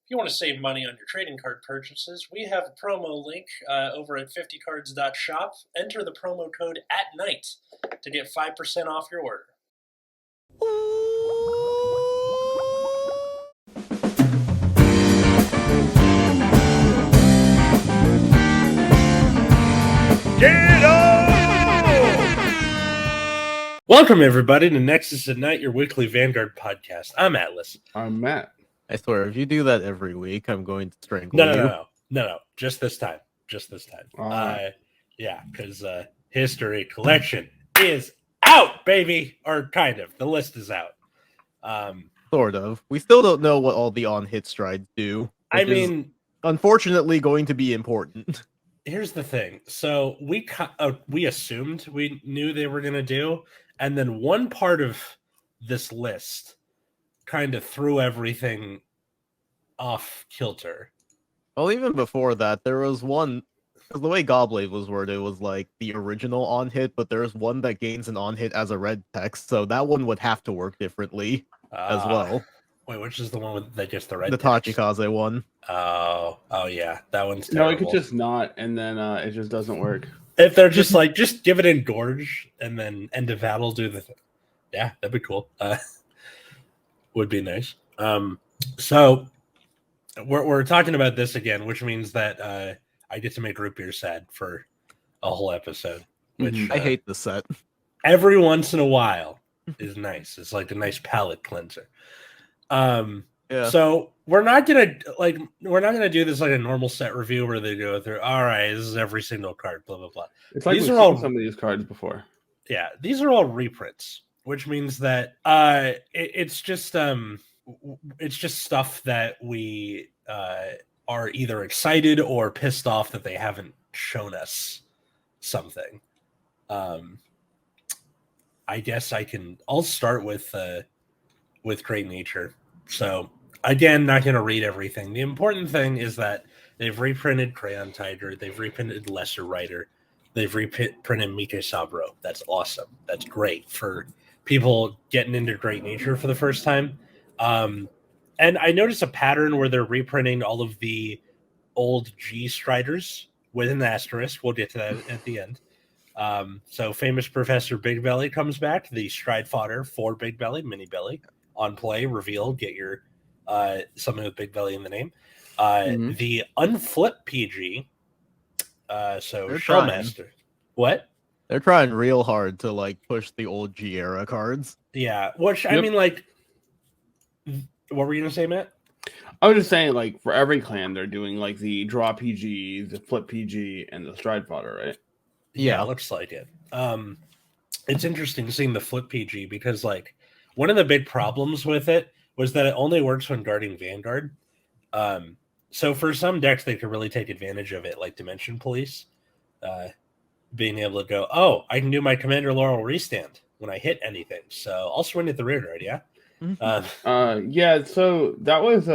If you want to save money on your trading card purchases, we have a promo link over at 50cards.shop. Enter the promo code @night to get 5% off your order. Get on! Welcome, everybody, to Nexus at Night, your weekly Vanguard podcast. I'm Atlas. I'm Matt. I swear, if you do that every week, I'm going to strangle you. No. Just this time. Right. Yeah, because History Collection is out, baby! Or kind of. The list is out. Sort of. We still don't know what all the on-hit strides do. I mean, unfortunately, going to be important. Here's the thing. So we assumed we knew they were going to do, and then one part of this list kind of threw everything off kilter. Well, even before that, there was one. The way Gobblade was worded was like the original on-hit, but there's one that gains an on-hit as a red text, so that one would have to work differently as well. Wait, which is the one that gets the red The text? Tachikaze one. Oh, yeah. That one's terrible. No, it could just not, and then it just doesn't work. If they're just like, just give it Engorge, and then End of Battle do the thing. Yeah, that'd be cool. Would be nice. So we're talking about this again, which means that I get to make Root Beer sad for a whole episode. Which I hate the set. Every once in a while is nice. It's like a nice palate cleanser. Yeah. So we're not gonna do this like a normal set review where they go through. All right, this is every single card. Blah blah blah. It's like these we've are all seen some of these cards before. Yeah, these are all reprints, which means that it's just stuff that we are either excited or pissed off that they haven't shown us something. I guess I'll start with Great Nature. So again, not going to read everything. The important thing is that they've reprinted Crayon Tiger, they've reprinted Lesser Rider, they've reprinted Mike Sabro. That's awesome. That's great for people getting into Great Nature for the first time. And I noticed a pattern where they're reprinting all of the old G Striders with an asterisk. We'll get to that at the end. So famous Professor Big Belly comes back. The Stride Fodder for Big Belly, Mini Belly. On play, reveal, get your something with Big Belly in the name. The Unflip PG. So Shellmaster. What? They're trying real hard to like push the old G era cards. Yeah, which I mean, like, what were you gonna say, Matt? I was just saying, like, for every clan, they're doing like the Draw PG, the Flip PG, and the Stride Fodder, right? Yeah, looks like it. It's interesting seeing the Flip PG because, like, one of the big problems with it was that it only works when guarding Vanguard. So for some decks, they could really take advantage of it, like Dimension Police, being able to go, oh, I can do my Commander Laurel restand when I hit anything. So I'll swing at the rear guard, yeah? Yeah, so that was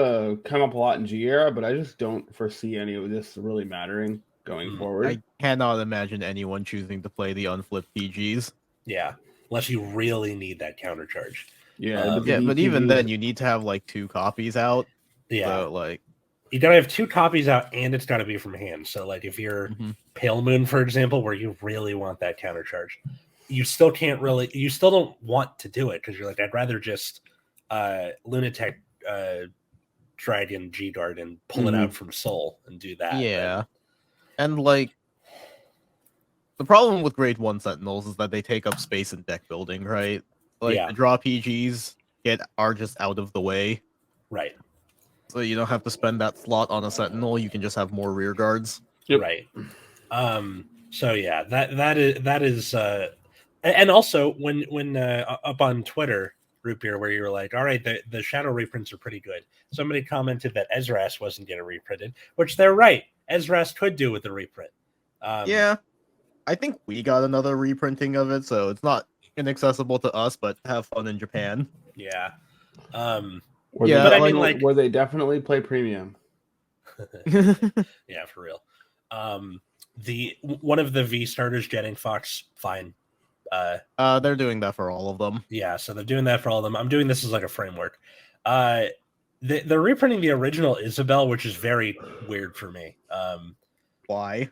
come up a lot in G era, but I just don't foresee any of this really mattering going forward. I cannot imagine anyone choosing to play the unflipped PGs. Yeah, unless you really need that counter charge. Yeah, but even then, you need to have like 2 copies out. Yeah, so, like you gotta have 2 copies out, and it's gotta be from hand. So, like, if you're Pale Moon, for example, where you really want that counter charge, you still don't want to do it because you're like, I'd rather just Lunatech Dragon G Guard and pull it out from Soul and do that. Yeah, and like the problem with Grade 1 Sentinels is that they take up space in deck building, right? Like the draw PGs are just out of the way. Right. So you don't have to spend that slot on a Sentinel, you can just have more rear guards. Yep. Right. So yeah, that is and also when up on Twitter, Root Beer, where you were like, all right, the Shadow reprints are pretty good. Somebody commented that Ezras wasn't getting reprinted, which they're right. Ezras could do with the reprint. Yeah. I think we got another reprinting of it, so it's not inaccessible to us, but have fun in Japan. Yeah. Where they definitely play premium. Yeah, for real. The one of the V starters, Jetting Fox, fine. They're doing that for all of them. Yeah, so they're doing that for all of them. I'm doing this as like a framework. They're reprinting the original Isabel, which is very weird for me. Why?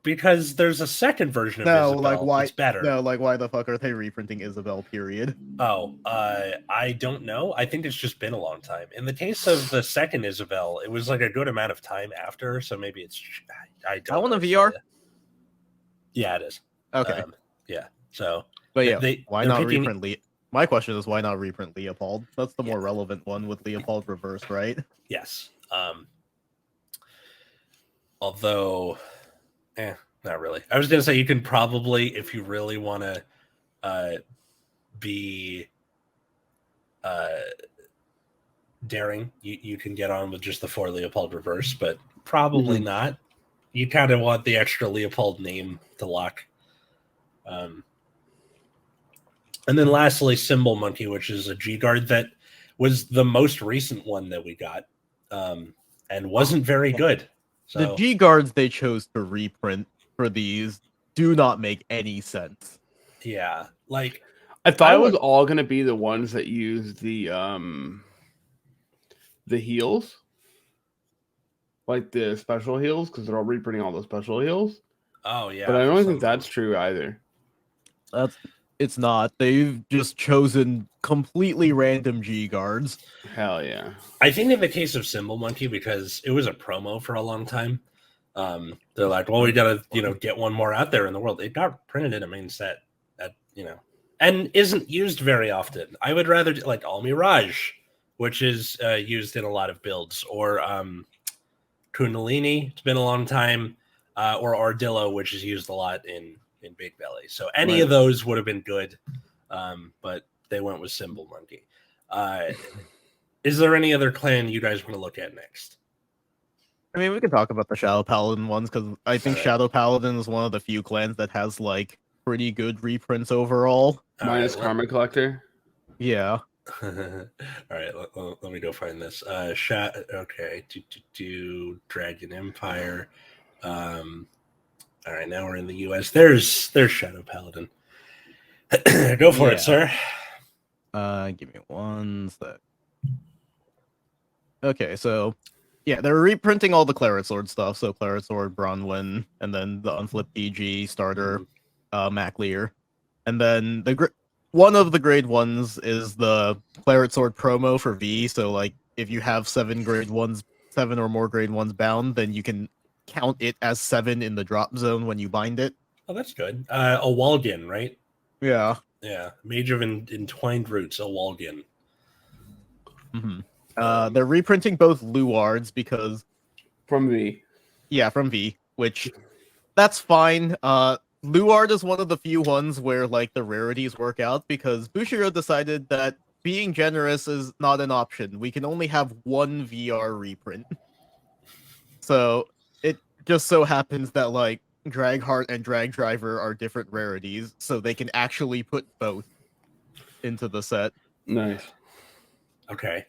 Because there's a second version of No, Isabel like why? that's better. No, like why the fuck are they reprinting Isabel? Period. Oh, I don't know. I think it's just been a long time. In the case of the second Isabel, it was like a good amount of time after, so maybe it's. I don't. I want know a VR. Yeah, it is. Okay. Yeah. So, but yeah, why not picking... reprint My question is why not reprint Leopold? That's the more relevant one with Leopold reverse, right? Yes. Although, not really. I was gonna say you can probably, if you really want to be daring, you can get on with just the 4 Leopold reverse, but probably not. You kind of want the extra Leopold name to lock. And then lastly, Symbol Monkey, which is a G guard that was the most recent one that we got, and wasn't very good. So the G guards they chose to reprint for these do not make any sense. Yeah, like I thought it was all going to be the ones that use the heals, like the special heals, because they're all reprinting all the special heals. Oh yeah, but I don't think that's true either. It's not. They've just chosen completely random G guards. Hell yeah! I think in the case of Symbol Monkey, because it was a promo for a long time, they're like, well, we gotta get one more out there in the world. It got printed in a main set, and isn't used very often. I would rather like All Mirage, which is used in a lot of builds, or Kundalini. It's been a long time, or Ardillo, which is used a lot in Big Belly. So any of those would have been good, but they went with Symbol Monkey. Is there any other clan you guys want to look at next? I mean, we can talk about the Shadow Paladin ones, because I think Shadow Paladin is one of the few clans that has like pretty good reprints overall. Minus Karma Collector. Yeah. All right, let me go find this. Okay, do Dragon Empire. All right, now we're in the U.S. There's Shadow Paladin. Go for it, sir. Give me one sec. Okay, so yeah, they're reprinting all the Claret Sword stuff. So Claret Sword, Bronwyn, and then the Unflipped PG starter, Maclear, and then one of the grade ones is the Claret Sword promo for V. So like, if you have 7 or more grade ones bound, then you can count it as 7 in the drop zone when you bind it. Oh, that's good. A Walgin, right? Yeah. Yeah. Mage of Entwined Roots, a Walgin. They're reprinting both Luards because from V. Yeah, from V, which that's fine. Luard is one of the few ones where like the rarities work out, because Bushiro decided that being generous is not an option. We can only have one VR reprint. So it just so happens that like Dragheart and Drag Driver are different rarities, so they can actually put both into the set. Nice. Okay.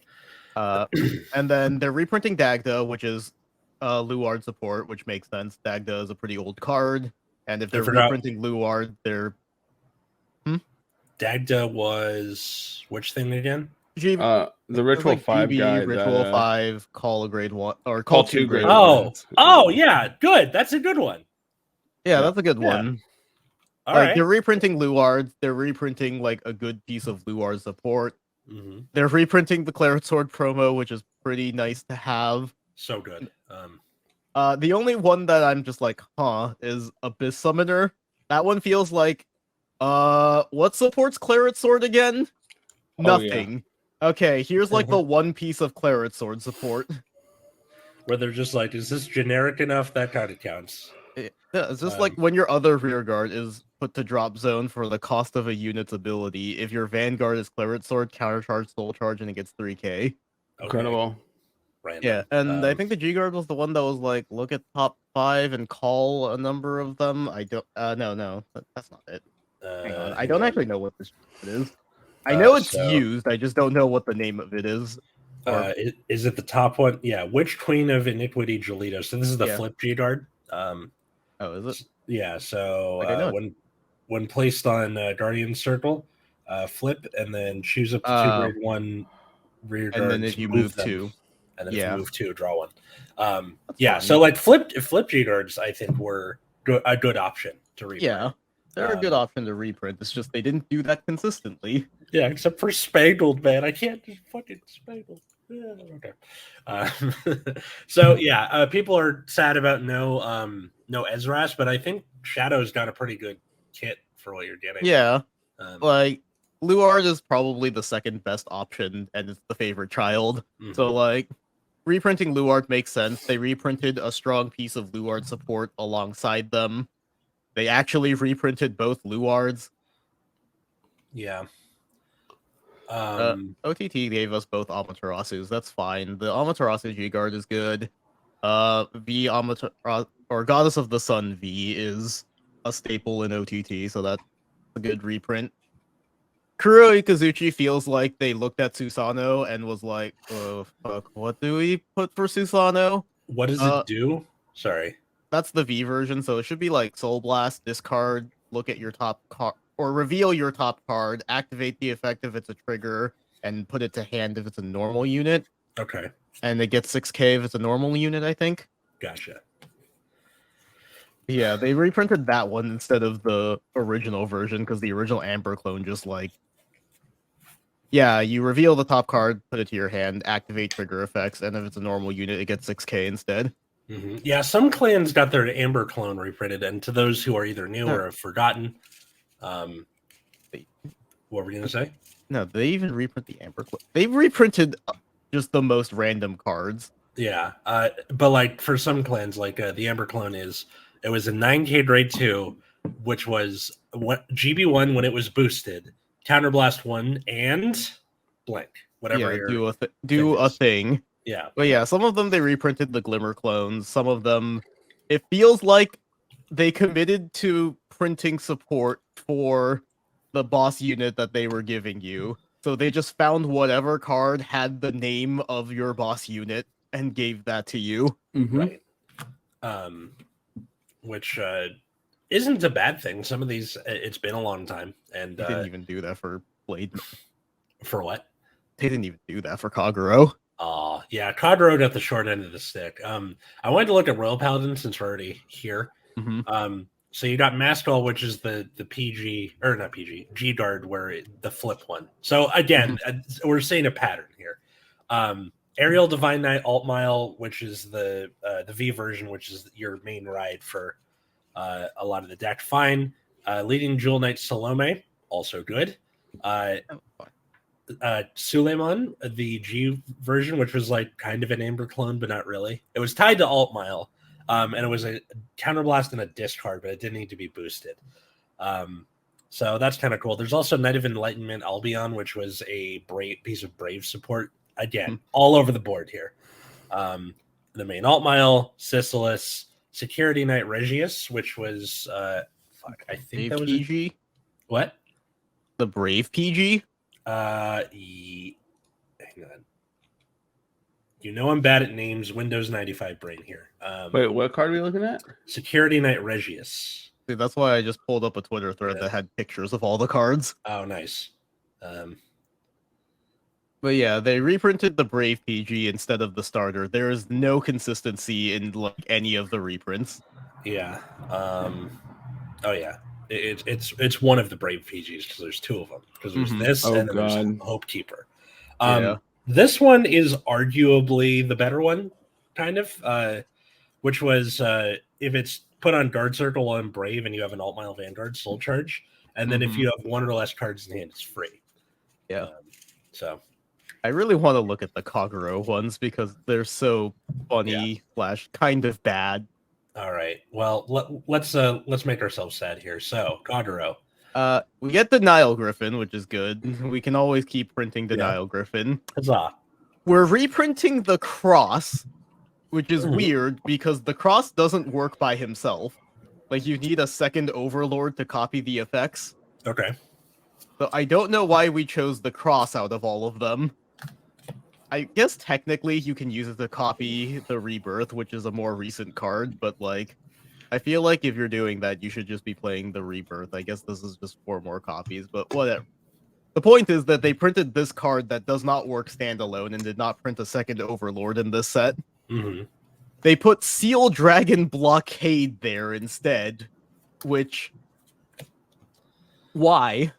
And then they're reprinting Dagda, which is Luard support, which makes sense. Dagda is a pretty old card, and if they're reprinting Luard, they're Dagda was which thing again? The Ritual like 5 GB, guy. Ritual 5, call a grade 1 or call 2 grade 1. Oh yeah, good. That's a good one. Yeah, that's a good one. All like right. they're reprinting Luard, they're reprinting like a good piece of Luard support. Mm-hmm. They're reprinting the Claret Sword promo, which is pretty nice to have. So good. The only one that I'm just like, is Abyss Summoner. That one feels like, what supports Claret Sword again? Nothing. Yeah. Okay, here's like the one piece of Claret Sword support. Where they're just like, is this generic enough? That kind of counts. Yeah, it's just like when your other rearguard is put to drop zone for the cost of a unit's ability. If your Vanguard is Claret Sword, countercharge, soul charge, and it gets 3k. Okay. Incredible. Random. Yeah, and I think the G Guard was the one that was like, look at top 5 and call a number of them. I don't. No, that's not it. Hang on, I don't actually know what this is. I know it's used. I just don't know what the name of it is. Is it the top one? Yeah. Which Queen of Iniquity Jolito? So this is the flip G Guard. Is it? Yeah. So when placed on Guardian Circle, flip and then choose up to 2 grade 1 rear guards. And then if you move 2. and then if Yeah. you move 2, draw 1. fine. So like flip G guards, I think were a good option to reprint. Yeah, they're a good option to reprint. It's just they didn't do that consistently. Yeah, except for Spangled, man. I can't just fucking Spangled. Yeah, okay. So yeah, people are sad about no Ezra's, but I think Shadow's got a pretty good kit for what you're getting. Yeah, like Luard is probably the second best option, and it's the favorite child. Mhm. So like reprinting Luard makes sense. They reprinted a strong piece of Luard support alongside them. They actually reprinted both Luards. Yeah. OTT gave us both Amaterasus. That's fine. The Amaterasu G Guard is good. V or Goddess of the Sun V is a staple in OTT, so that's a good reprint. Kuro Ikazuchi feels like they looked at Susano and was like, "Oh fuck, what do we put for Susano?" What does it do? Sorry. That's the V version, so it should be like Soul Blast, discard, look at your top card, or reveal your top card, activate the effect if it's a trigger, and put it to hand if it's a normal unit. Okay. And it gets 6k if it's a normal unit, I think. Gotcha. Yeah, they reprinted that one instead of the original version, because the original Amber clone just like... Yeah, you reveal the top card, put it to your hand, activate trigger effects, and if it's a normal unit, it gets 6k instead. Mm-hmm. Yeah, some clans got their Amber clone reprinted, and to those who are either new or have forgotten, what were we gonna say? No, they even reprint the Amber clone. They reprinted just the most random cards. Yeah, but like for some clans, like the Amber clone it was a 9k grade 2, which was GB1 when it was boosted, Counterblast 1, and blank, whatever. Yeah, do a thing. Yeah. But yeah, some of them they reprinted the Glimmer clones. Some of them, it feels like they committed to printing support for the boss unit that they were giving you. So they just found whatever card had the name of your boss unit and gave that to you. Right. Which isn't a bad thing. Some of these, it's been a long time. And They didn't even do that for Blade. For what? They didn't even do that for Kaguro. Yeah, Kaguro got the short end of the stick. I wanted to look at Royal Paladin since we're already here. Mm-hmm. So you got Maskell, which is the PG, or not PG, G Guard, where the flip one. So again, we're seeing a pattern here. Aerial Divine Knight Alt Mile, which is the V version, which is your main ride for a lot of the deck. Fine. Leading Jewel Knight Salome, also good. Suleiman, the G version, which was like kind of an Amber clone, but not really. It was tied to Alt Mile, and it was a counterblast and a discard, but it didn't need to be boosted. So that's kind of cool. There's also Knight of Enlightenment Albion, which was a piece of Brave support. Again, all over the board here. The main Alt Mile, Sisylis, Security Knight Regius, which was I think that was PG. What? The Brave PG? Hang on. You know I'm bad at names. Windows 95 brain here. Wait, what card are we looking at? Security Knight Regius. Dude, that's why I just pulled up a Twitter thread that had pictures of all the cards. Oh, nice. But yeah, they reprinted the Brave PG instead of the starter. There is no consistency in like any of the reprints. Yeah. Oh yeah. It's one of the Brave PGs because there's two of them. Because there's this and then there's Hope Keeper. This one is arguably the better one, kind of. Which was if it's put on Guard Circle on Brave and you have an Alt Mile Vanguard, Soul Charge, and then if you have one or less cards in hand, it's free. Yeah. So I really want to look at the Kaguro ones because they're so funny / kind of bad. All right. Well, let's make ourselves sad here. So Kaguro. We get Denial Griffin, which is good. We can always keep printing Denial Griffin. Huzzah. We're reprinting the Cross, which is weird because the Cross doesn't work by himself. Like you need a second Overlord to copy the effects. Okay. So I don't know why we chose the Cross out of all of them. I guess technically you can use it to copy the Rebirth, which is a more recent card, but like I feel like if you're doing that, you should just be playing the Rebirth. I guess this is just 4 more copies, but whatever. The point is that they printed this card that does not work standalone and did not print a second Overlord in this set. Mm-hmm. They put Seal Dragon Blockade there instead, which... Why?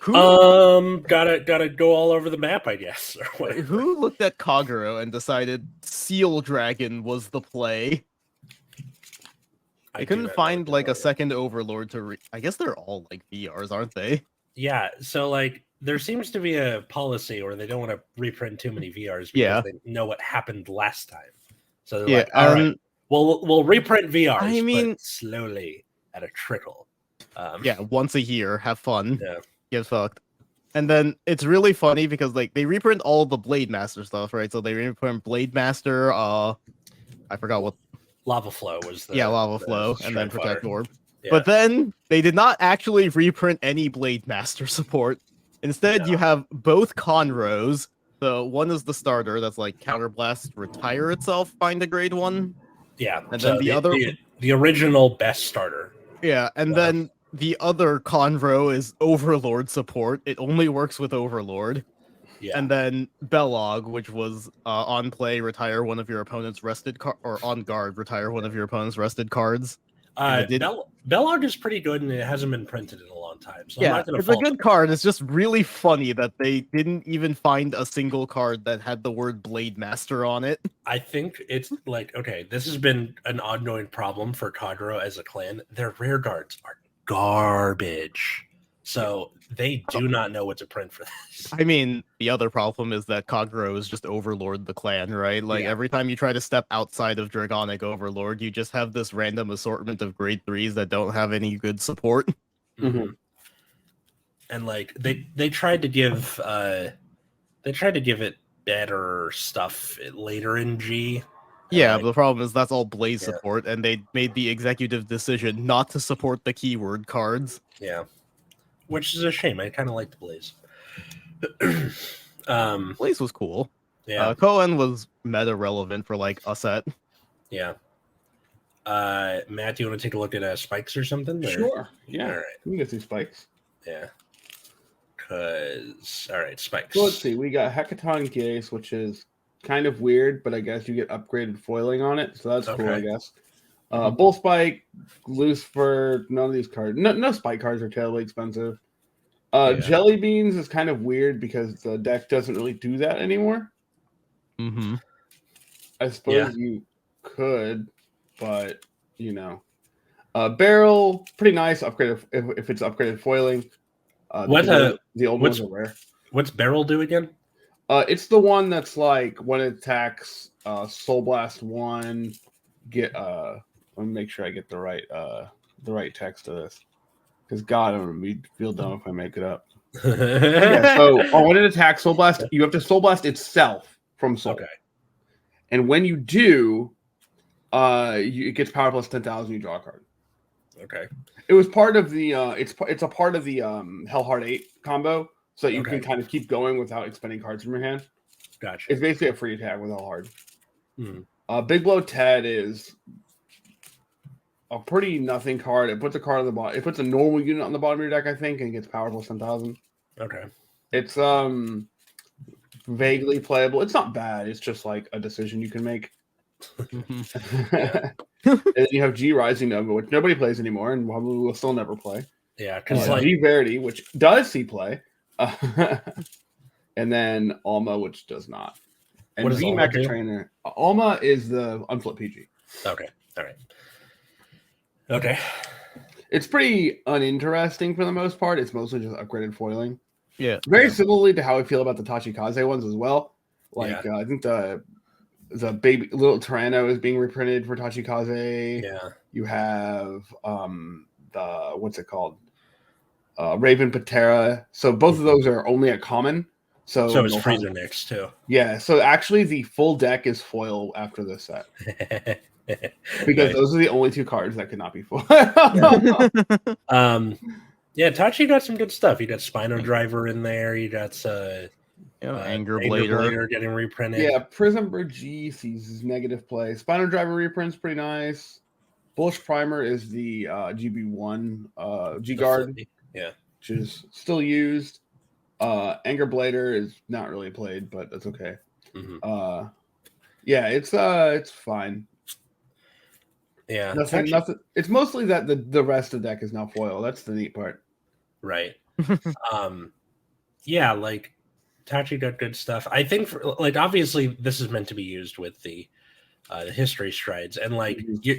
Gotta go all over the map, I guess. Or whatever. Who looked at Kagero and decided Seal Dragon was the play? I couldn't find like a second Overlord to I guess they're all like VRs, aren't they? Yeah, so like there seems to be a policy where they don't want to reprint too many VRs because they know what happened last time. So they're like, all right, we'll reprint VRs, I mean, but slowly at a trickle. Once a year, have fun. Yeah. Get fucked. And then it's really funny because like they reprint all the Blade Master stuff, right? So they reprint Blade Master, I forgot what Lava Flow was the Lava Flow, and then Protect Orb. Yeah. But then they did not actually reprint any Blade Master support. Instead, you have both Conros. So one is the starter that's like Counterblast, retire itself, find a grade 1. Yeah. And then the other the original best starter. Yeah, and then the other Conro is Overlord support. It only works with Overlord. Yeah. And then Belog, which was on play, retire one of your opponent's rested or on guard, retire one of your opponent's rested cards. Belog is pretty good, and it hasn't been printed in a long time. So yeah, I'm not gonna it's a good card. It's just really funny that they didn't even find a single card that had the word Blade Master on it. I think it's like, okay, this has been an ongoing problem for Kagero as a clan. Their rear guards are garbage. So they do not know what to print for this. I mean, the other problem is that Kagero is just Overlord the clan, right? Like every time you try to step outside of Dragonic Overlord, you just have this random assortment of grade 3s that don't have any good support. Mm-hmm. And like they tried to give it better stuff later in G. Yeah, but the problem is that's all Blaze support, and they made the executive decision not to support the keyword cards. Yeah. Which is a shame. I kind of liked Blaze. Blaze was cool. Yeah. Cohen was meta relevant for like a set. Yeah. Matt, do you want to take a look at spikes or something? Or? Sure. Yeah. All right. We can get through spikes. Yeah. All right, spikes. So let's see. We got Hecaton Gaze, which is kind of weird, but I guess you get upgraded foiling on it, so that's cool, I guess. Bull Spike, Lucifer, none of these cards. No spike cards are terribly expensive. Jelly Beans is kind of weird because the deck doesn't really do that anymore. Mm-hmm. I suppose you could, but you know. Barrel, pretty nice upgrade if it's upgraded foiling. The old ones are rare. What's Barrel do again? It's the one that's like when it attacks Soul Blast 1, get let me make sure I get the right text of this. Because God, I'm gonna feel dumb if I make it up. So when it attacks Soul Blast, you have to Soul Blast itself from Soul. Okay. And when you do, it gets power plus 10,000. You draw a card. Okay. It was part of the it's a part of the Hellheart 8 combo, so that you can kind of keep going without expending cards from your hand. Gotcha. It's basically a free attack with Hellheart. Big Blow Ted is a pretty nothing card. It puts a card on the bottom. It puts a normal unit on the bottom of your deck, I think, and gets power plus 10,000. Okay. It's vaguely playable. It's not bad. It's just like a decision you can make. And then you have G Rising Nova, which nobody plays anymore, and probably will still never play. Yeah, because G Verity, which does see play, and then Alma, which does not. And what is V Mecha Trainer. Alma is the unflip PG. Okay, all right. Okay. It's pretty uninteresting for the most part. It's mostly just upgraded foiling. Yeah. Very similarly to how I feel about the Tachikaze ones as well. Like I think the baby little Tyranno is being reprinted for Tachikaze. Yeah. You have the what's it called? Raven Patera. So both of those are only a common. So it's Freezer Nix too. Yeah. So actually the full deck is foil after this set. Because those are the only two cards that could not be foil. Tachi got some good stuff. You got Spino Driver in there. You got Anger Blader getting reprinted. Yeah, Prism G sees his negative play. Spino Driver reprint's pretty nice. Bullish Primer is the GB1 G Guard. which is still used. Anger Blader is not really played, but that's okay. Mm-hmm. Yeah, it's fine. Yeah, nothing. It's mostly that the rest of the deck is now foil. That's the neat part. Right. Yeah, like Tachi got good stuff. I think obviously this is meant to be used with the history strides, and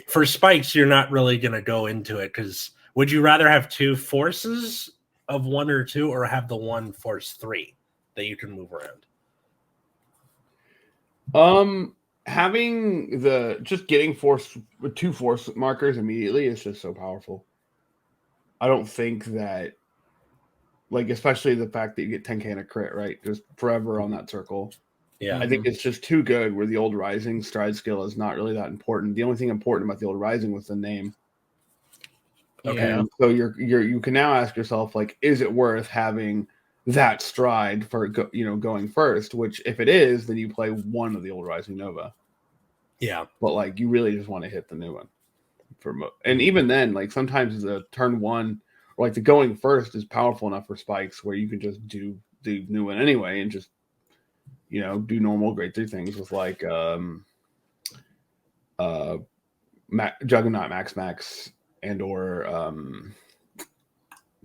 for spikes, you're not really gonna go into it because would you rather have 2 forces of 1 or 2, or have the 1 force 3 that you can move around? Having getting 2 force markers immediately is just so powerful. I don't think that, especially the fact that you get 10k and a crit, right? Just forever on that circle. Yeah, I think it's just too good. Where the Old Rising stride skill is not really that important. The only thing important about the Old Rising was the name. Okay, and so you can now ask yourself, is it worth having that stride for going first? Which, if it is, then you play one of the Old Rising Nova. Yeah, but you really just want to hit the new one and even then, sometimes the turn 1 or the going first is powerful enough for spikes where you can just do the new one anyway and just do normal grade 3 things with Juggernaut Max and or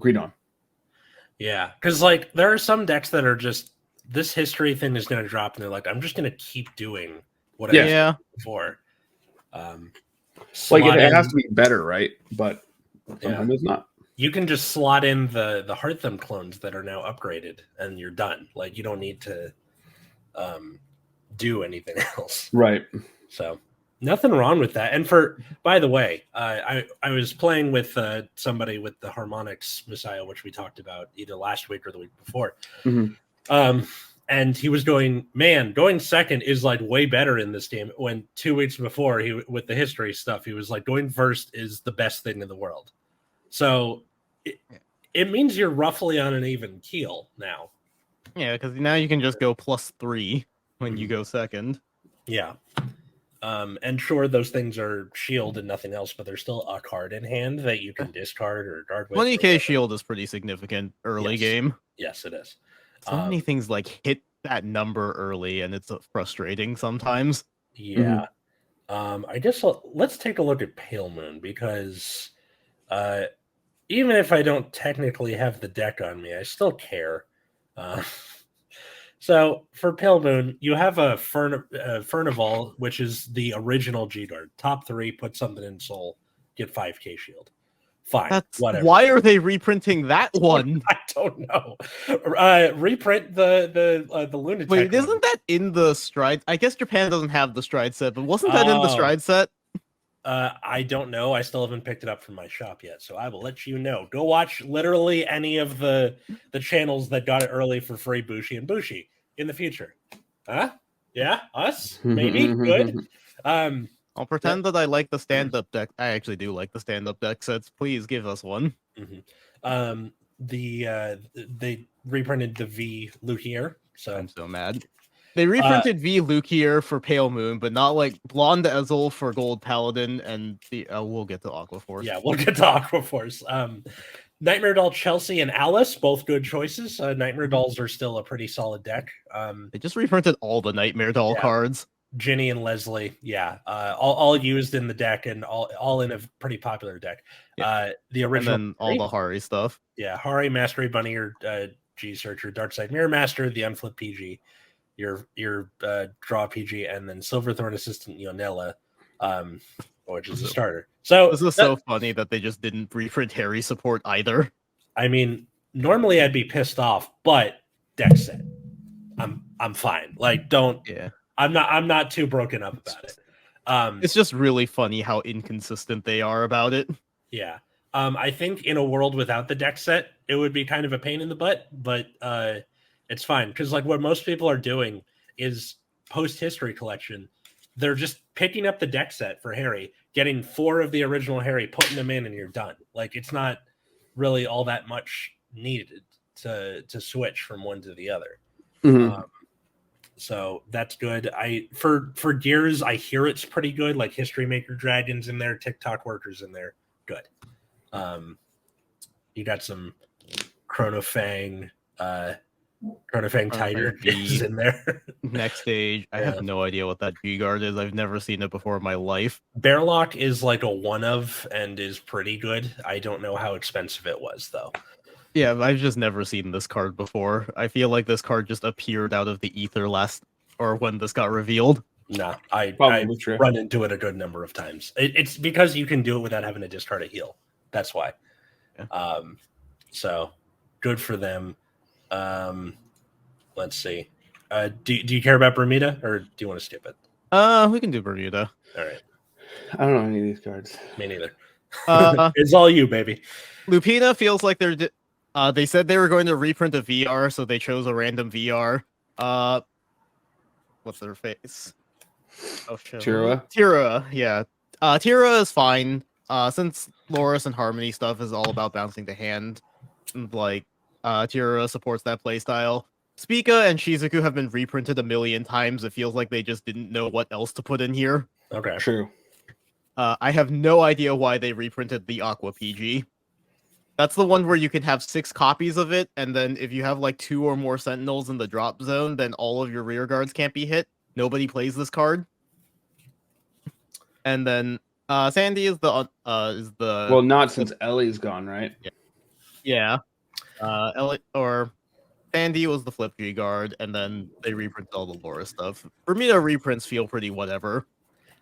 Greedon. Yeah, because there are some decks that are just, this history thing is going to drop, and they're like, I'm just going to keep doing what I did before. It has to be better, right? But sometimes it's not. You can just slot in the Heartham clones that are now upgraded, and you're done. You don't need to do anything else. Right. So nothing wrong with that. And by the way, I was playing with somebody with the Harmonix Messiah, which we talked about either last week or the week before. Mm-hmm. And he was going second is way better in this game. When 2 weeks before, with the history stuff, he was going first is the best thing in the world. So it means you're roughly on an even keel now. Yeah, because now you can just go +3 when you go second. Yeah. And sure, those things are shield and nothing else, but there's still a card in hand that you can discard or guard with. 20k shield is pretty significant early game. Yes, it is. So many things hit that number early, and it's frustrating sometimes. Yeah. I guess let's take a look at Pale Moon, because even if I don't technically have the deck on me, I still care. So for Pale Moon, you have a Furnival, which is the original G-Guard. Top 3, put something in Soul, get 5k shield. Fine, whatever. Why are they reprinting that one? I don't know. Reprint the Lunatic. Wait, isn't that in the Stride? I guess Japan doesn't have the Stride set, but wasn't that in the Stride set? I don't know. I still haven't picked it up from my shop yet, so I will let you know. Go watch literally any of the channels that got it early for free, Bushi and Bushi, in the future. Huh? Yeah, us? Maybe? Good. I'll pretend that I like the stand-up deck. I actually do like the stand-up deck sets. Please give us one. Mm-hmm. They reprinted the V Lukier, so I'm so mad. They reprinted V Lukier for Pale Moon, but not Blonde Ezel for Gold Paladin, and we'll get to Aqua Force. Yeah, we'll get to Aqua Force. Nightmare Doll, Chelsea, and Alice, both good choices. Nightmare Dolls are still a pretty solid deck. They just reprinted all the Nightmare Doll cards. Ginny and Leslie, all used in the deck, and all in a pretty popular deck. Yeah. The original, and then all the Hari stuff. Yeah, Hari, Mastery Bunny, or G Searcher, Darkside Mirror Master, the Unflip PG, your Draw PG, and then Silverthorn Assistant Yonella, which is a starter. So this is so funny that they just didn't reprint Harry support either. I mean, normally I'd be pissed off, but deck set, I'm fine. I'm not too broken up about it. It's just really funny how inconsistent they are about it. Yeah. I think in a world without the deck set, it would be kind of a pain in the butt, but it's fine. Because what most people are doing is post-history collection. They're just picking up the deck set for Harry, getting 4 of the original Harry, putting them in, and you're done. It's not really all that much needed to switch from one to the other. Mm-hmm. So that's good. For Gears, I hear it's pretty good. History Maker Dragons in there, TikTok workers in there. Good. You got some Chronofang, Tiger G. is in there. Next stage. I Yeah. have no idea what that G guard is. I've never seen it before in my life. Bearlock is like a one of and is pretty good. I don't know how expensive it was though. Yeah, I've just never seen this card before. I feel like this card just appeared out of the ether when this got revealed. No, I Probably true. run into it a good number of times. It's because you can do it without having to discard a heal. That's why. Yeah. So good for them. Let's see. Do you care about Bermuda or do you want to skip it? We can do Bermuda. All right. I don't know any of these cards. Me neither. Uh, It's all you, baby. Lupina feels like they said they were going to reprint a VR, so they chose a random VR. What's their face? Oh shit. Tira. Yeah. Tira is fine. Since Loris and Harmony stuff is all about bouncing the hand, like Tira supports that playstyle. Spica and Shizuku have been reprinted a million times. It feels like they just didn't know what else to put in here. Okay. True. I have no idea why they reprinted the Aqua PG. That's the one where you can have 6 copies of it, and then if you have like 2 or more Sentinels in the drop zone, then all of your rear guards can't be hit. Nobody plays this card. And then Sandy is the Well, not since Ellie's gone, right? yeah. Ellie or Sandy was the flip G guard, and then they reprinted all the Laura stuff. Bermuda reprints feel pretty whatever.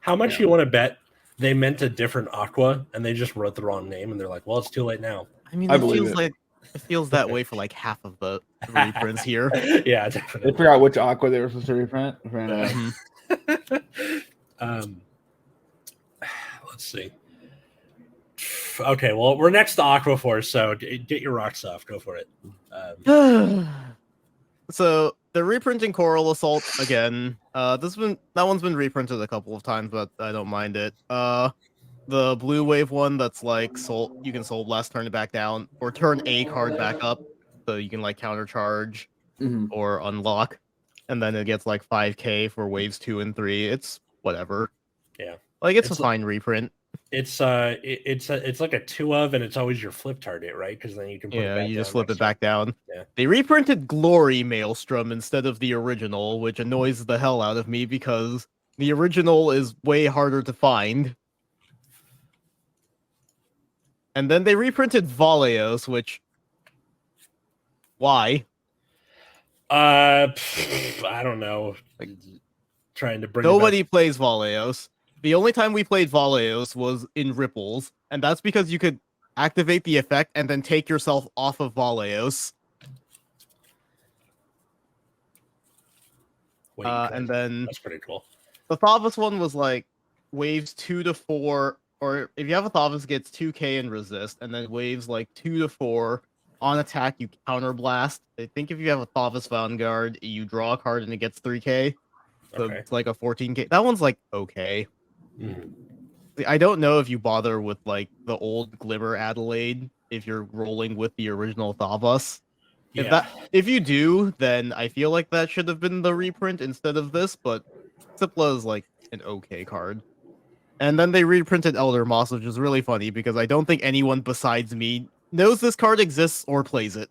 How much you want to bet they meant a different Aqua and they just wrote the wrong name and they're like, well, it's too late now. I mean, I it believe feels it. like it feels that way for like half of the reprints here. Yeah, They definitely. forgot which Aqua they were supposed to reprint. Let's see. Okay, well, we're next to Aqua Force, so get your rocks off. Go for it. So they're reprinting Coral Assault again. That one's been reprinted a couple of times, but I don't mind it. The blue wave one that's like you can Soul Blast, turn it back down, or turn a card back up, so you can like countercharge or unlock, and then it gets like 5k for waves 2 and 3. It's whatever. Yeah, like it's a fine reprint. It's like a 2 of, and it's always your flip target, right? Because then you can put it back you just down flip next it back down. Yeah. They reprinted Glory Maelstrom instead of the original, which annoys the hell out of me because the original is way harder to find. And then they reprinted Valeos, which why? I don't know. Trying to bring Nobody plays Valeos. The only time we played Valeos was in Ripples, and that's because you could activate the effect and then take yourself off of Valeos. Wait, And then that's pretty cool. the Thavas one was like waves 2 to 4, or if you have a Thavas, it gets 2k in resist, and then waves like 2 to 4 on attack, you counterblast. I think if you have a Thavas Vanguard, you draw a card and it gets 3k. So Okay. it's like a 14k. That one's like okay. Mhm. I don't know if you bother with like the old Glimmer Adelaide if you're rolling with the original Thavas. Yeah. If you do, then I feel like that should have been the reprint instead of this, but Sipla is like an okay card. And then they reprinted Elder Moss, which is really funny because I don't think anyone besides me knows this card exists or plays it.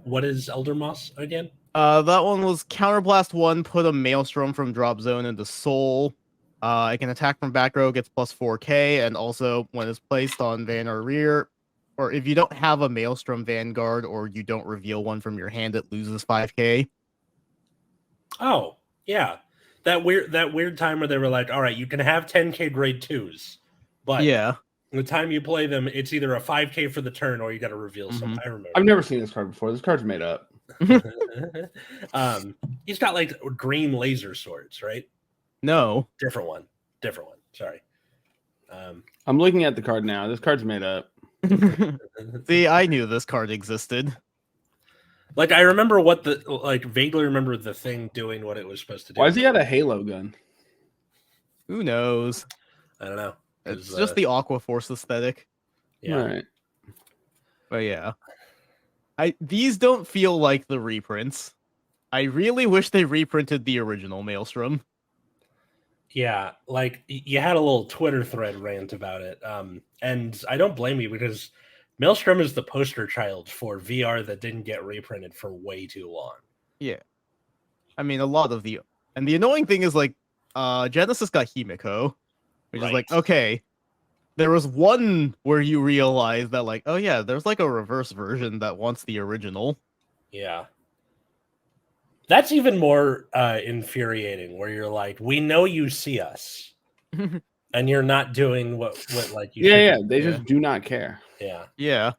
What is Elder Moss again? That one was Counterblast 1, put a Maelstrom from drop zone into Soul. It can attack from back row, gets plus 4k, and also when it's placed on Van or rear, or if you don't have a Maelstrom Vanguard or you don't reveal one from your hand, it loses 5k. Oh, yeah. That weird time where they were like, all right, you can have 10k grade 2s, but Yeah. the time you play them, it's either a 5k for the turn or you got to reveal something. I remember. I've never seen this card before. This card's made up. He's got like green laser swords, right? No. Different one. Sorry. I'm looking at the card now. This card's made up. See, I knew this card existed. Like I remember vaguely remember the thing doing what it was supposed to do. Why has he got a Halo gun? Who knows? I don't know. It's just the Aqua Force aesthetic. Yeah. All right. But yeah. These don't feel like the reprints. I really wish they reprinted the original Maelstrom. Yeah, like you had a little Twitter thread rant about it. And I don't blame you because Maelstrom is the poster child for VR that didn't get reprinted for way too long. Yeah. I mean, a lot of the... And the annoying thing is, like, Genesis got Himiko, which is like, okay, there was one where you realize that, like, oh yeah, there's like a reverse version that wants the original. Yeah. That's even more infuriating, where you're like, we know you see us, and you're not doing what like you should. Yeah, they just do not care. Yeah. Yeah.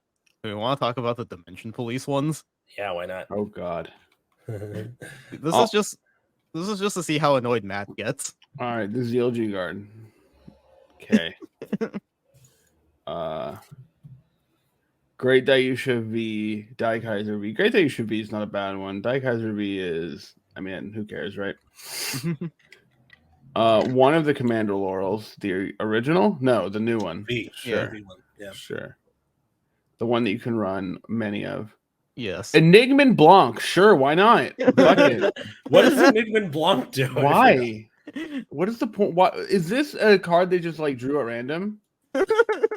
Do we want to talk about the Dimension Police ones? Yeah, why not? Oh god. This is just to see how annoyed Matt gets. All right, the ZLG guard. Okay. Great Daiyusha V, Daikaiser V. Great Daiyusha V is not a bad one. Daikaiser V is, I mean, who cares, right? One of the Commander Laurels, the original? No, the new one. V, sure. Yeah. Sure. The one that you can run many of. Yes. Enigman Blanc, sure, why not? Fuck it. What does Enigman Blanc do? Why? What is the point? What is this a card they just like drew at random? I'm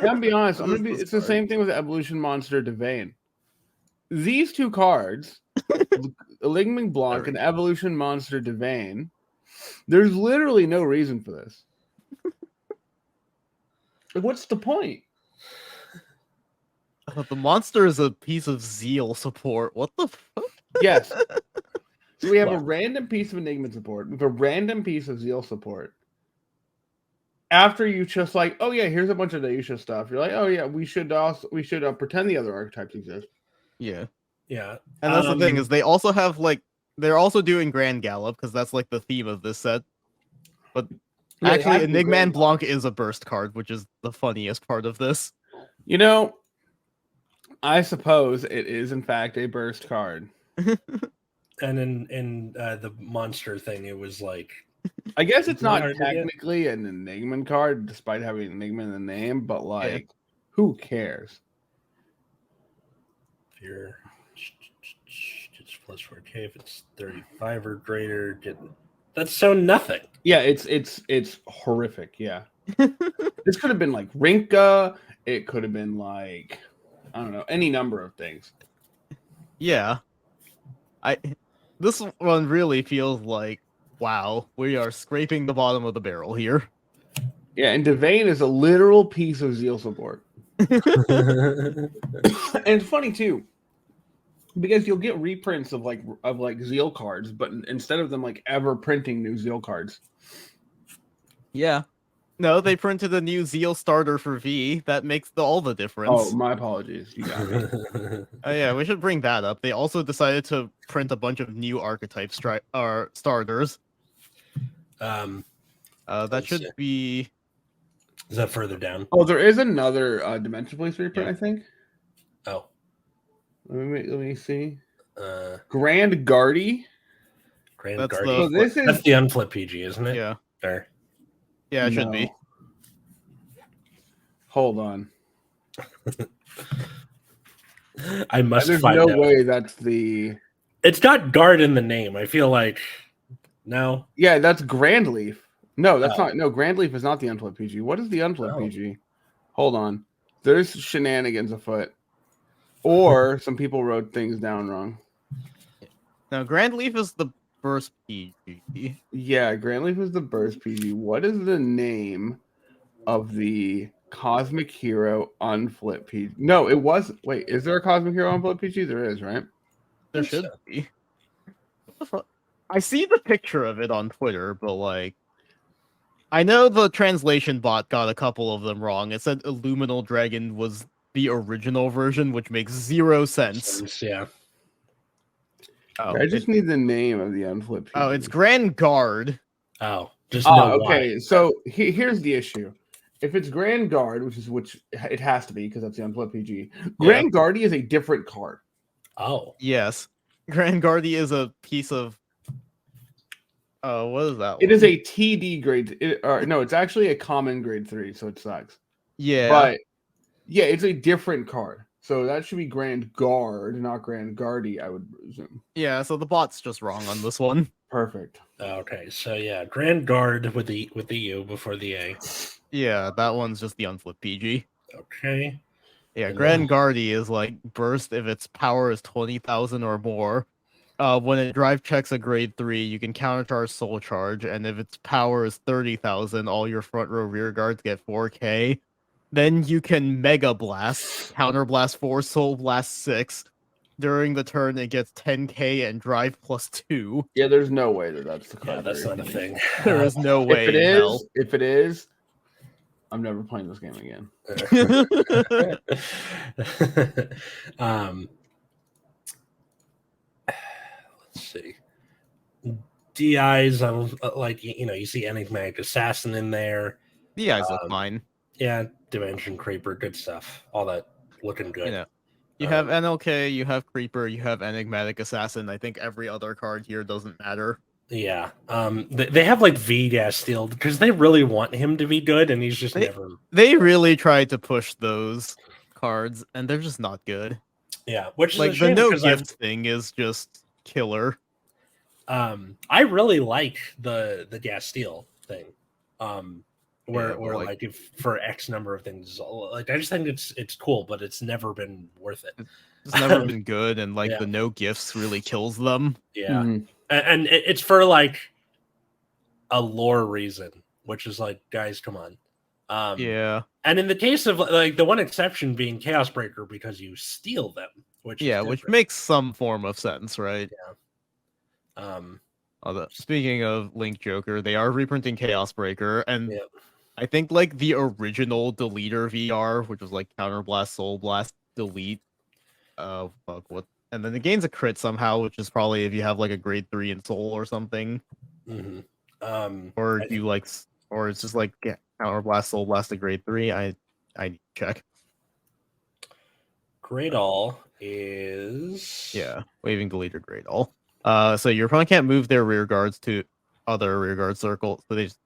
gonna be honest. It's the same thing with Evolution Monster Devane. These two cards, Enigman Blanc and Evolution Monster Devane, there's literally no reason for this. Like, what's the point? The monster is a piece of Zeal support. What the fuck? Yes. So we have a random piece of Enigma support with a random piece of Zeal support. After you just like, oh yeah, here's a bunch of Daiyusha stuff. You're like, oh yeah, we should pretend the other archetypes exist. Yeah. Yeah. And that's the thing is they also have like they're also doing Grand Gallop because that's like the theme of this set. But actually, Enigman Blanc is a burst card, which is the funniest part of this. You know, I suppose it is in fact a burst card. And in the monster thing, it was like, I guess it's not technically an Enigma card, despite having Enigma in the name, but like, who cares? If you're it's plus 4K, if it's 35 or greater, that's so nothing. Yeah, it's horrific. Yeah, this could have been like Rinka. It could have been like, I don't know, any number of things. Yeah, this one really feels like, wow, we are scraping the bottom of the barrel here. Yeah, and Devane is a literal piece of Zeal support. And it's funny too, because you'll get reprints of like Zeal cards, but instead of them like ever printing new Zeal cards. Yeah. No, they printed a new Zeal starter for V. That makes all the difference. Oh, my apologies. You got me. Oh yeah, we should bring that up. They also decided to print a bunch of new archetype starters. That should be. Is that further down? Oh, there is another Dimension Police reprint, I think. Oh, let me see. Grand Guardy. Grand Guardy. So that's the unflip PG, isn't it? Yeah. Fair. Yeah, it should be. Hold on. I must There's find no out. way that's the. It's got guard in the name. I feel like no. Yeah, that's Grandleaf. No, that's not. No, Grandleaf is not the unflip PG. What is the unflip PG? Hold on. There's shenanigans afoot, or some people wrote things down wrong. Now, Grandleaf is the burst PG. Yeah, Grandleaf is the burst PG. What is the name of the Cosmic Hero unflip PG? No, it was. Wait, is there a Cosmic Hero unflip PG? There is, right? There should be. What the fuck? I see the picture of it on Twitter, but like, I know the translation bot got a couple of them wrong. It said Illuminal Dragon was the original version, which makes 0 sense. Yeah. Oh, I just need the name of the unflip PG. Oh, it's Grand Guard. Oh, just know okay. why. So here's the issue. If it's Grand Guard, which it has to be because that's the unflip PG, Grand Guardy is a different card. Oh. Yes. Grand Guardy is a piece of what is that? It is a TD grade. No, it's actually a common grade 3, so it sucks. Yeah. But yeah, it's a different card. So that should be Grand Guard, not Grand Guardy, I would presume. Yeah, so the bot's just wrong on this one. Perfect. Okay, so yeah, Grand Guard with the U before the A. Yeah, that one's just the unflip PG. Okay. Yeah, And Grand Guardi is like burst if its power is 20,000 or more. When it drive checks a grade 3, you can countercharge Soul Charge, and if its power is 30,000, all your front row rear guards get 4k. Then you can Mega Blast, Counter Blast 4, Soul Blast 6. During the turn, it gets 10k and drive plus 2. Yeah, there's no way that's the yeah, card. that's not a thing. There is no way in hell. If it is, I'm never playing this game again. Let's see. DIs, like you see Enigmatic Assassin in there. The eyes look fine. Yeah, Dimension Creeper, good stuff. All that looking good. You have NLK, you have Creeper, you have Enigmatic Assassin. I think every other card here doesn't matter. Yeah. They have like V-Gas Steel because they really want him to be good, and he's just never. They really tried to push those cards, and they're just not good. Yeah, which is like a shame the no gift thing is just killer. I really like the gas steel thing. Where like if for X number of things, like I just think it's cool, but it's never been worth it. It's never been good, and like the no gifts really kills them. Yeah, and it's for like a lore reason, which is like, guys, come on. Yeah, and in the case of like the one exception being Chaos Breaker because you steal them, which makes some form of sense, right? Yeah. Speaking of Link Joker, they are reprinting Chaos Breaker, and I think like the original Deleter VR, which was like Counter Blast, Soul Blast, Delete. And then it gains a crit somehow, which is probably if you have like a grade 3 in Soul or something. Or it's just like Counter Blast, Soul Blast a grade 3. I need to check. Grade All is Waving Deleter Grade All. So your opponent can't move their rear guards to other rear guard circles. So they just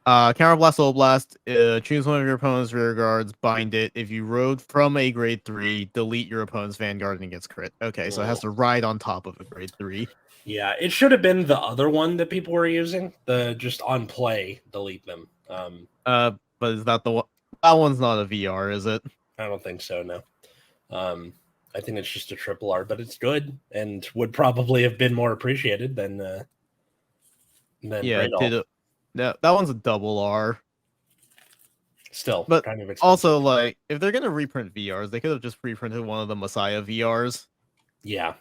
Counter Blast, Soul Blast, choose one of your opponent's rear guards, bind it. If you rode from a grade 3, delete your opponent's Vanguard and it gets crit. Okay, so it has to ride on top of a grade 3. Yeah, it should have been the other one that people were using. The just on play, delete them. But is that the one? That one's not a VR, is it? I don't think so, no. I think it's just a triple R, but it's good and would probably have been more appreciated than that one's a double R. Still, but kind of expensive. Also, like, if they're gonna reprint VRs, they could have just reprinted one of the Messiah VRs. Yeah,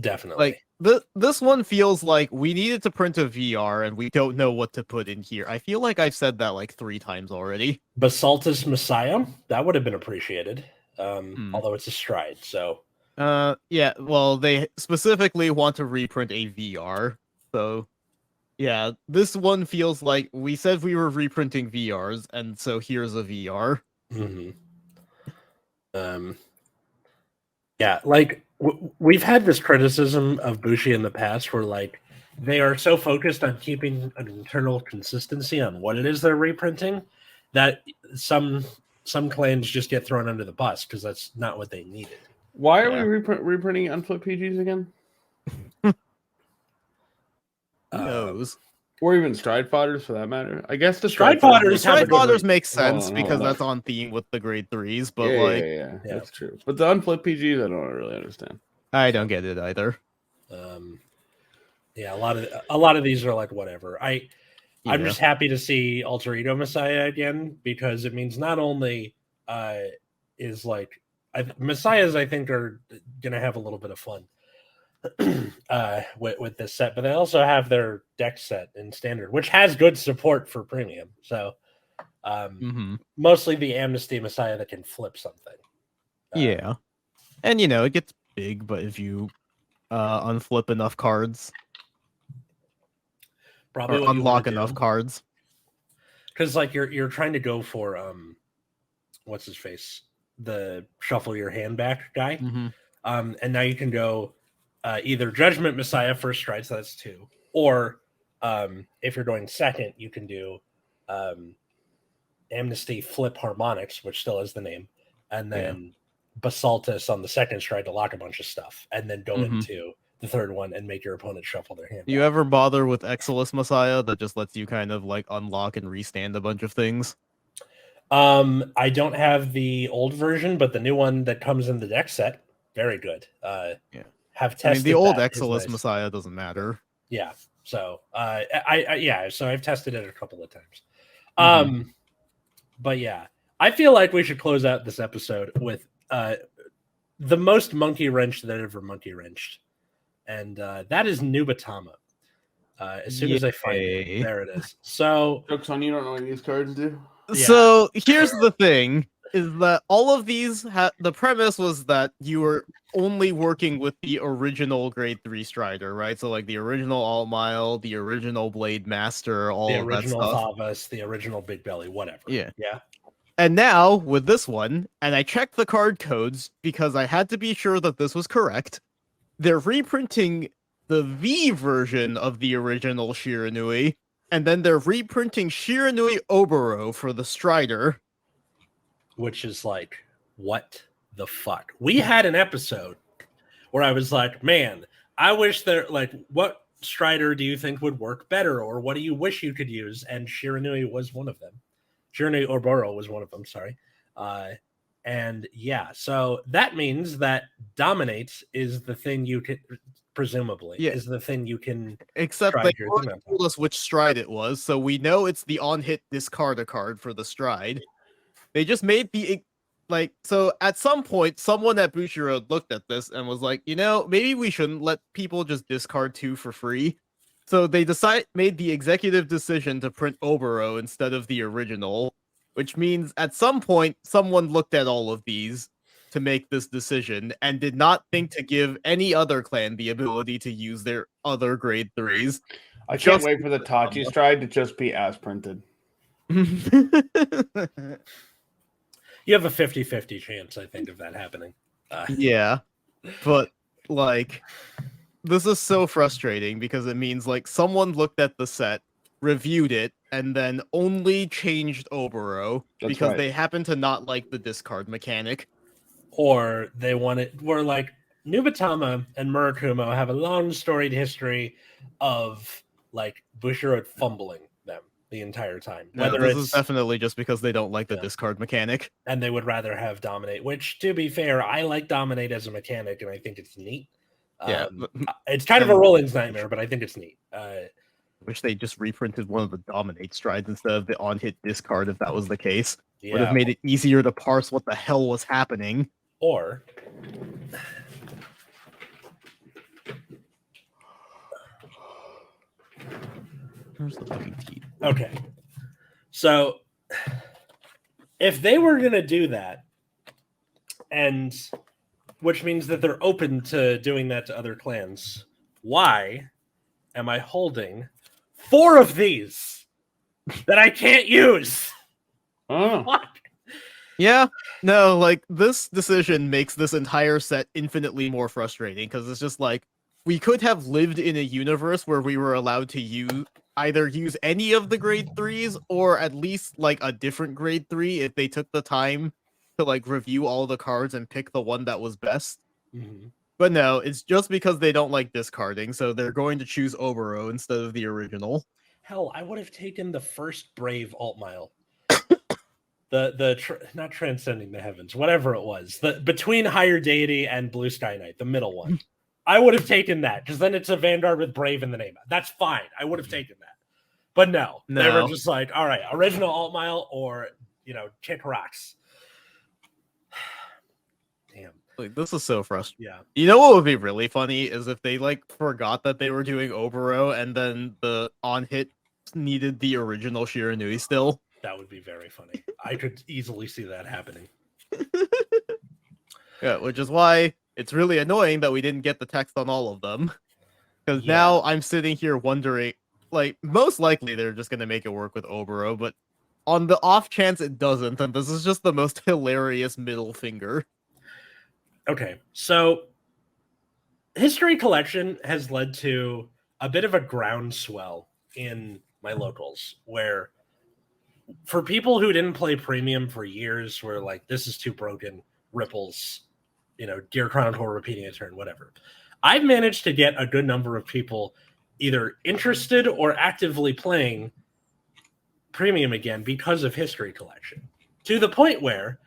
definitely. Like this one feels like we needed to print a VR and we don't know what to put in here. I feel like I've said that like 3 times already. Basaltus Messiah, that would have been appreciated. Although it's a stride, so yeah, well, they specifically want to reprint a VR, so yeah, this one feels like we said we were reprinting VRs, and so here's a VR. Yeah, like we've had this criticism of Bushi in the past, where like they are so focused on keeping an internal consistency on what it is they're reprinting that some claims just get thrown under the bus because that's not what they needed. Why are we reprinting Unflip PGs again? Who knows? Or even Stride Fodders for that matter. I guess the Stride Fodders make sense because that's on theme with the grade 3s, but yeah, that's true. But the Unflip PGs, I don't really understand. I don't get it either. Yeah, a lot of these are like whatever. I'm just happy to see Alter Ego Messiah again because it means not only is like Messiahs I think are gonna have a little bit of fun with this set, but they also have their deck set in standard, which has good support for premium. So mostly the Amnesty Messiah that can flip something. Yeah, and it gets big, but if you unflip enough cards. Probably unlock enough cards, because like you're trying to go for what's his face, the shuffle your hand back guy, and now you can go either Judgment Messiah first stride, so that's 2, or if you're going second, you can do Amnesty Flip Harmonics, which still has the name, and then Basaltus on the second stride to lock a bunch of stuff, and then go into the third one and make your opponent shuffle their hand. You ever bother with Exilus Messiah that just lets you kind of like unlock and restand a bunch of things? I don't have the old version, but the new one that comes in the deck set, very good. Yeah. Have I tested mean, the old that, is Exilus nice. Messiah doesn't matter. Yeah. So so I've tested it a couple of times. Mhm. But yeah, I feel like we should close out this episode with the most monkey wrench that ever monkey wrenched, and that is Nubatama. As soon as I find it, there it is. So Jokes on you, don't know what these cards do. Yeah. So here's the thing: is that all of these the premise was that you were only working with the original Grade 3 Strider, right? So like the original Alt Mile, the original Blade Master, all the of that original stuff. Thavas, the original Big Belly, whatever. Yeah. Yeah. And now with this one, and I checked the card codes because I had to be sure that this was correct. They're reprinting the V version of the original Shiranui, and then they're reprinting Shiranui Oboro for the Strider. Which is like, what the fuck? We had an episode where I was like, man, I wish there, like, what Strider do you think would work better, or what do you wish you could use? And Shiranui was one of them. Shiranui Oboro was one of them, sorry. And yeah, so that means that Dominate is the thing you can, presumably, is the thing you can. Except stride they your already thing on top. told us which stride it was, so we know it's the on-hit discard a card for the stride. They just made the so at some point, someone at Bushiroad looked at this and was like, maybe we shouldn't let people just discard 2 for free. So they made the executive decision to print Oboro instead of the original, which means at some point someone looked at all of these to make this decision and did not think to give any other clan the ability to use their other grade 3s. I can't wait for the Tachi stride to just be as printed. You have a 50-50 chance, I think, of that happening. Yeah, but like, this is so frustrating because it means like someone looked at the set, reviewed it, and then only changed Oboro because they happen to not like the discard mechanic. Or they wanted, were like, Nubatama and Murakumo have a long storied history of like Bushiroad fumbling them the entire time. No, this is definitely just because they don't like the discard mechanic. And they would rather have Dominate, which, to be fair, I like Dominate as a mechanic, and I think it's neat. Yeah. It's kind of a Rolling's nightmare, but I think it's neat. Wish they just reprinted one of the Dominate strides instead of the on-hit discard if that was the case. Yeah. Would have made it easier to parse what the hell was happening. Or... Where's the fucking teeth? Okay. So, if they were going to do that, and which means that they're open to doing that to other clans, why am I holding 4 of these that I can't use? Oh. Yeah, no, like, this decision makes this entire set infinitely more frustrating, because it's just like, we could have lived in a universe where we were allowed to either use any of the grade 3s, or at least, like, a different grade 3 if they took the time to, like, review all the cards and pick the one that was best. Mm-hmm. But no, it's just because they don't like discarding, so they're going to choose Oboro instead of the original. Hell, I would have taken the first Brave Alt Mile. Not Transcending the Heavens, whatever it was. The between Higher Deity and Blue Sky Knight, the middle one. I would have taken that, because then it's a Vanguard with Brave in the name. That's fine. I would have taken that. But no. They were just like, all right, original Alt Mile or, kick rocks. Damn. Like, this is so frustrating. Yeah. You know what would be really funny is if they, like, forgot that they were doing Oboro and then the on-hit needed the original Shiranui still. That would be very funny. I could easily see that happening. Yeah, which is why it's really annoying that we didn't get the text on all of them. Because now I'm sitting here wondering, like, most likely they're just going to make it work with Oboro, but on the off chance it doesn't, then this is just the most hilarious middle finger. Okay, so History Collection has led to a bit of a groundswell in my locals, where for people who didn't play Premium for years, were like, this is too broken, Ripples, Dear Chronicle repeating a turn, whatever. I've managed to get a good number of people either interested or actively playing Premium again because of History Collection. To the point where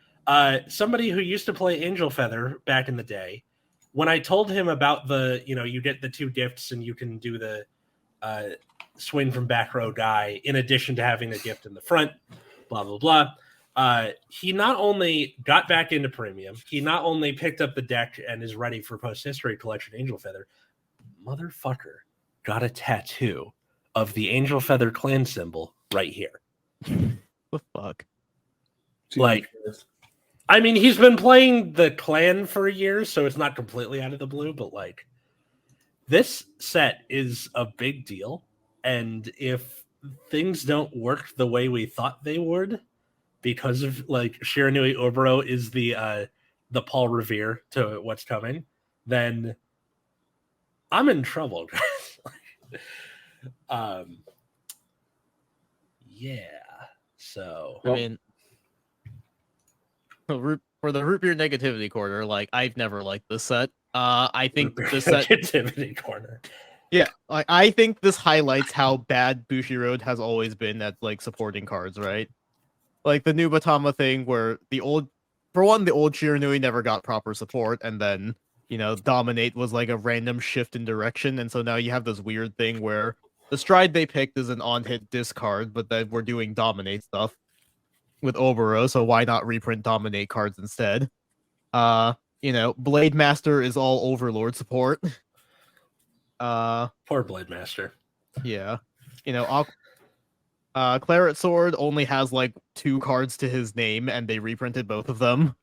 somebody who used to play Angel Feather back in the day, when I told him about the, you get the 2 gifts and you can do the swing from back row guy in addition to having a gift in the front, blah, blah, blah. He not only got back into Premium, he not only picked up the deck and is ready for post-history collection Angel Feather, motherfucker got a tattoo of the Angel Feather clan symbol right here. The fuck? Like, I mean, he's been playing the clan for years, so it's not completely out of the blue, but like, this set is a big deal. And if things don't work the way we thought they would, because of like Shiranui Oboro is the Paul Revere to what's coming, then I'm in trouble, guys. Yeah. So I mean, for the root beer negativity corner, like, I've never liked this set. I think this set negativity corner. Yeah, like, I think this highlights how bad Bushiroad has always been at like supporting cards, right? Like the new Batama thing where the old Shiranui never got proper support, and then, Dominate was like a random shift in direction, and so now you have this weird thing where the stride they picked is an on-hit discard, but then we're doing Dominate stuff with Oboro, so why not reprint Dominate cards instead? Blade Master is all Overlord support. Poor Blade Master. Yeah. Claret Sword only has like 2 cards to his name, and they reprinted both of them.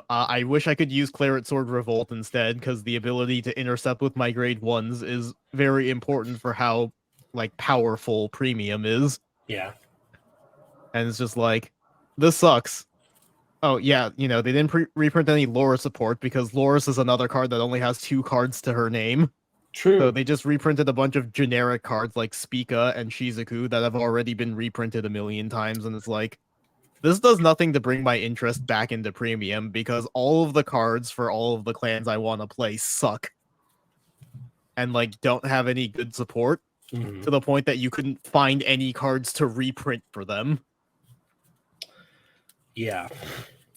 I wish I could use Claret Sword Revolt instead, because the ability to intercept with my grade 1s is very important for how like powerful Premium is. Yeah. And it's just like, this sucks. Oh yeah, they didn't reprint any Laura support because Loris is another card that only has 2 cards to her name. True. So they just reprinted a bunch of generic cards like Spica and Shizuku that have already been reprinted a million times, and it's like, this does nothing to bring my interest back into Premium because all of the cards for all of the clans I want to play suck. And like don't have any good support to the point that you couldn't find any cards to reprint for them. Yeah.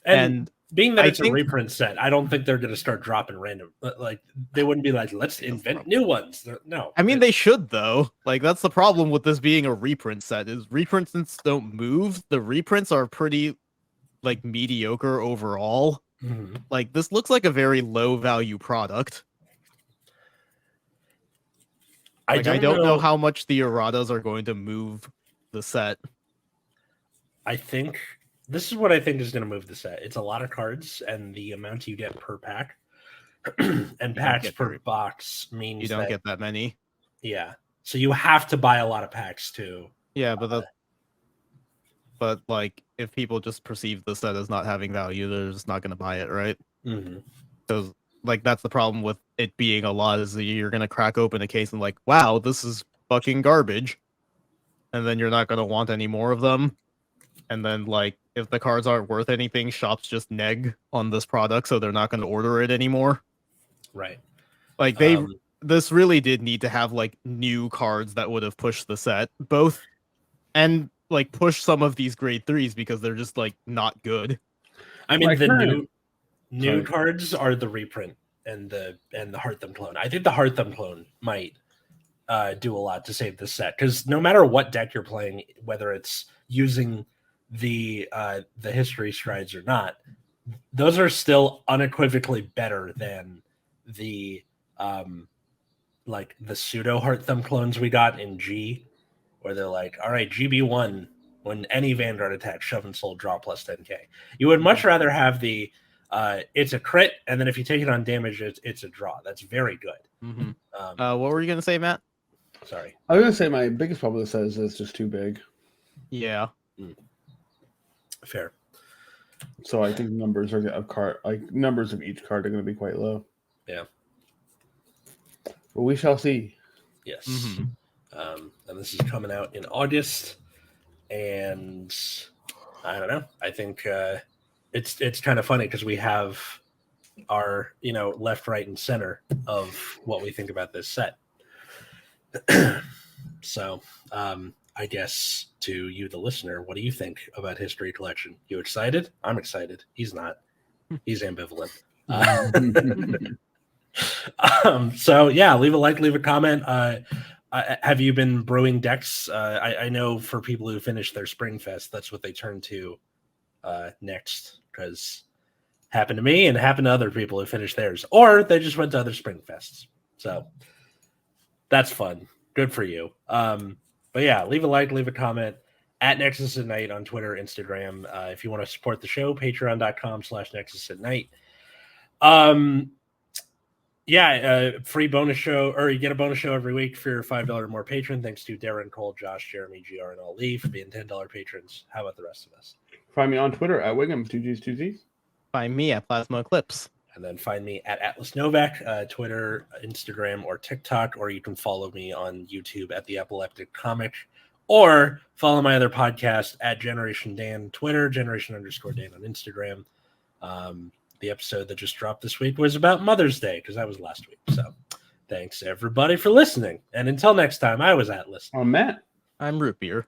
And being that it's a reprint set, I don't think they're going to start dropping random. Like, they wouldn't be like, let's invent new ones. No. I mean, they should, though. Like, that's the problem with this being a reprint set, is reprints don't move. The reprints are pretty, like, mediocre overall. Mm-hmm. Like, this looks like a very low-value product. I don't know how much the erratas are going to move the set. I think this is what I think is going to move the set. It's a lot of cards, and the amount you get per pack and packs per box means you don't get that many. Yeah, so you have to buy a lot of packs too. Yeah, but like, if people just perceive the set as not having value, they're just not going to buy it, right? Mm-hmm. So, like, that's the problem with it being a lot, is that you're going to crack open a case and like, wow, this is fucking garbage. And then you're not going to want any more of them. And then, like, if the cards aren't worth anything, shops just neg on this product, so they're not going to order it anymore. Right. Like, this really did need to have, like, new cards that would have pushed the set. Both, and, like, push some of these grade 3s, because they're just, like, not good. I mean, the new cards are the reprint and the Heart Them clone. I think the Heart Them clone might do a lot to save this set, because no matter what deck you're playing, whether it's using the history strides or not, those are still unequivocally better than the like the pseudo Heart Thumb clones we got in G, where they're like, all right, GB1, when any Vanguard attack, shove and soul, draw plus 10k. You would much rather have the it's a crit, and then if you take it on damage, it's a draw. That's very good. Mm-hmm. What were you gonna say, Matt? Sorry, I was gonna say my biggest problem with this is it's just too big. Yeah. Fair. So I think numbers of each card are going to be quite low. Yeah. But we shall see. Yes. Mm-hmm. And this is coming out in August, and I don't know. I think it's kind of funny because we have our left, right, and center of what we think about this set. So I I guess to you, the listener, what do you think about History Collection? You excited? I'm excited. He's not. He's ambivalent. So yeah, leave a like, leave a comment. Have you been brewing decks? I know for people who finish their Spring Fest, that's what they turn to next, because happened to me and happened to other people who finished theirs, or they just went to other Spring Fests. So that's fun. Good for you. But yeah, leave a like, leave a comment at Nexus at Night on Twitter, Instagram. If you want to support the show, patreon.com/Nexus at Night. Free bonus show, or you get a bonus show every week for your $5 or more patron. Thanks to Darren, Cole, Josh, Jeremy, GR, and Ali for being $10 patrons. How about the rest of us? Find me on Twitter at Wiggum, 2Gs. Find me at Plasma Eclipse. And then find me at Atlas Novak, Twitter, Instagram, or TikTok, or you can follow me on YouTube at The Epileptic Comic, or follow my other podcast at Generation Dan, Twitter, Generation_Dan on Instagram. The episode that just dropped this week was about Mother's Day, because that was last week. So thanks, everybody, for listening. And until next time, I was Atlas. I'm Matt. I'm Root Beer.